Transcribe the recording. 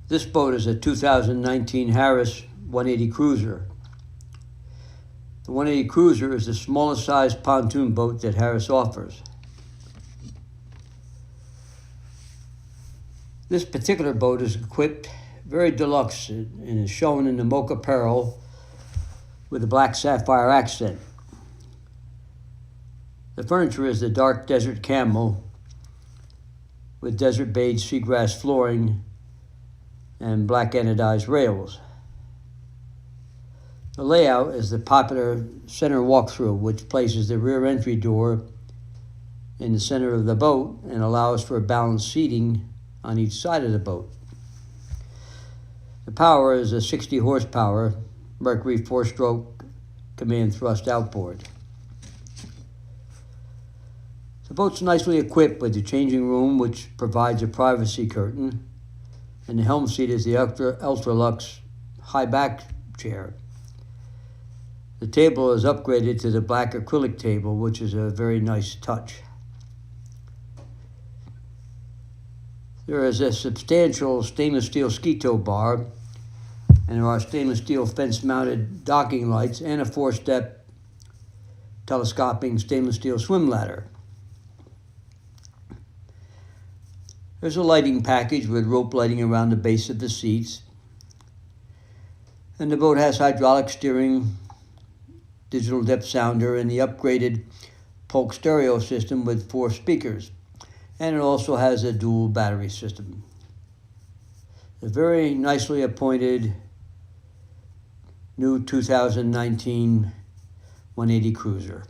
This boat is a 2019 Harris 180 Cruiser. The 180 Cruiser is the smallest size pontoon boat that Harris offers. This particular boat is equipped very deluxe and is shown in the mocha pearl with a black sapphire accent. The furniture is the dark desert camel with desert beige seagrass flooring and black anodized rails. The layout is the popular center walkthrough, which places the rear entry door in the center of the boat and allows for balanced seating on each side of the boat. The power is a 60 horsepower Mercury 4-stroke command thrust outboard. The boat's nicely equipped with the changing room, which provides a privacy curtain, and the helm seat is the ultra luxe high back chair. The table is upgraded to the black acrylic table, which is a very nice touch. There is a substantial stainless steel ski tow bar, and there are stainless steel fence-mounted docking lights and a 4-step telescoping stainless steel swim ladder. There's a lighting package with rope lighting around the base of the seats. And the boat has hydraulic steering, digital depth sounder, and the upgraded Polk stereo system with 4 speakers. And it also has a dual battery system. A very nicely appointed new 2019 180 Cruiser.